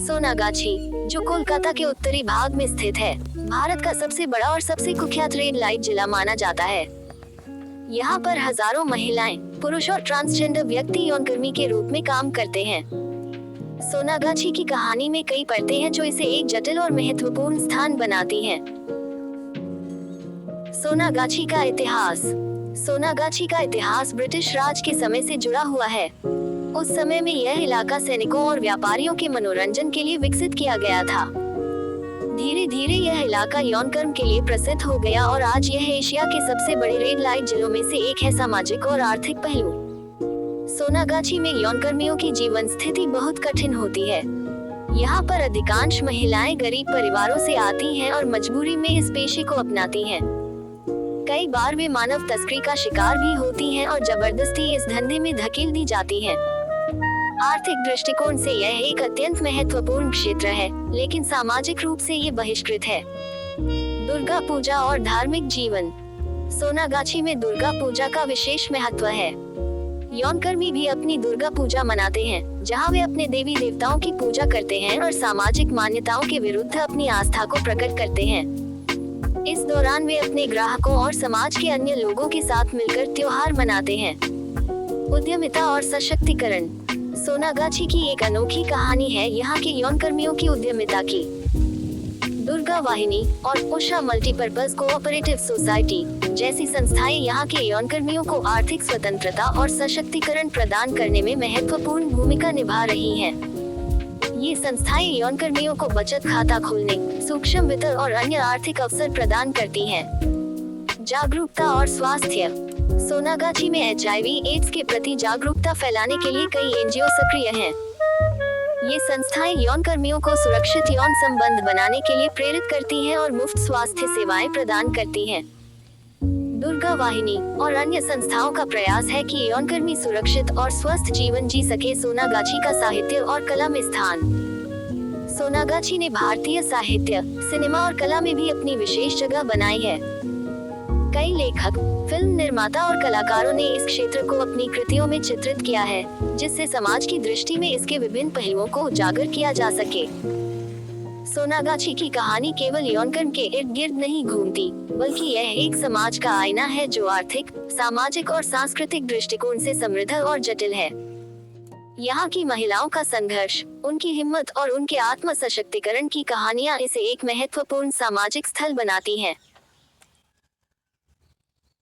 सोनागाछी, जो कोलकाता के उत्तरी भाग में स्थित है, भारत का सबसे बड़ा और सबसे कुख्यात रेड लाइट जिला माना जाता है। यहाँ पर हजारों महिलाएं, पुरुष और ट्रांसजेंडर व्यक्ति यौनकर्मी के रूप में काम करते हैं। सोनागाछी की कहानी में कई परतें हैं जो इसे एक जटिल और महत्वपूर्ण स्थान बनाती हैं। सोनागाछी का इतिहास। सोनागाछी का इतिहास ब्रिटिश राज के समय से जुड़ा हुआ है। उस समय में यह इलाका सैनिकों और व्यापारियों के मनोरंजन के लिए विकसित किया गया था। धीरे धीरे यह इलाका यौनकर्म के लिए प्रसिद्ध हो गया और आज यह एशिया के सबसे बड़े रेड लाइट जिलों में से एक है। सामाजिक और आर्थिक पहलू। सोनागाछी में यौनकर्मियों की जीवन स्थिति बहुत कठिन होती है। यहाँ पर अधिकांश महिलाएं गरीब परिवारों से आती हैं और मजबूरी में इस पेशे को अपनाती हैं। कई बार वे मानव तस्करी का शिकार भी होती हैं और जबरदस्ती इस धंधे में धकेल दी जाती हैं। आर्थिक दृष्टिकोण से यह एक अत्यंत महत्वपूर्ण क्षेत्र है, लेकिन सामाजिक रूप से ये बहिष्कृत है। दुर्गा पूजा और धार्मिक जीवन। सोनागाछी में दुर्गा पूजा का विशेष महत्व है। यौनकर्मी भी अपनी दुर्गा पूजा मनाते हैं, जहां वे अपने देवी देवताओं की पूजा करते हैं और सामाजिक मान्यताओं के विरुद्ध अपनी आस्था को प्रकट करते हैं। इस दौरान वे अपने ग्राहकों और समाज के अन्य लोगों के साथ मिलकर त्योहार मनाते हैं। उद्यमिता और सशक्तिकरण। सोनागाछी की एक अनोखी कहानी है यहाँ के यौनकर्मियों की उद्यमिता की। दुर्गा वाहिनी और उषा मल्टीपर्पज कोऑपरेटिव सोसाइटी जैसी संस्थाएं यहाँ के यौनकर्मियों को आर्थिक स्वतंत्रता और सशक्तिकरण प्रदान करने में महत्वपूर्ण भूमिका निभा रही हैं। ये संस्थाएं यौनकर्मियों को बचत खाता खोलने, सूक्ष्म वित्त और अन्य आर्थिक अवसर प्रदान करती हैं। जागरूकता और स्वास्थ्य। सोनागाछी में HIV/AIDS के प्रति जागरूकता फैलाने के लिए कई NGO सक्रिय हैं। ये संस्थाएं यौनकर्मियों को सुरक्षित यौन संबंध बनाने के लिए प्रेरित करती हैं और मुफ्त स्वास्थ्य सेवाएं प्रदान करती हैं। दुर्गा वाहिनी और अन्य संस्थाओं का प्रयास है कि यौनकर्मी सुरक्षित और स्वस्थ जीवन जी सके। सोनागाछी का साहित्य और कला में स्थान। सोनागाछी ने भारतीय साहित्य, सिनेमा और कला में भी अपनी विशेष जगह बनाई है। कई लेखक, फिल्म निर्माता और कलाकारों ने इस क्षेत्र को अपनी कृतियों में चित्रित किया है, जिससे समाज की दृष्टि में इसके विभिन्न पहलुओं को उजागर किया जा सके। सोनागाछी की कहानी केवल यौनकर्म के इर्द गिर्द नहीं घूमती, बल्कि यह एक समाज का आईना है जो आर्थिक, सामाजिक और सांस्कृतिक दृष्टिकोण से समृद्ध और जटिल है। यहाँ की महिलाओं का संघर्ष, उनकी हिम्मत और उनके आत्म सशक्तिकरण की कहानियाँ इसे एक महत्वपूर्ण सामाजिक स्थल बनाती हैं।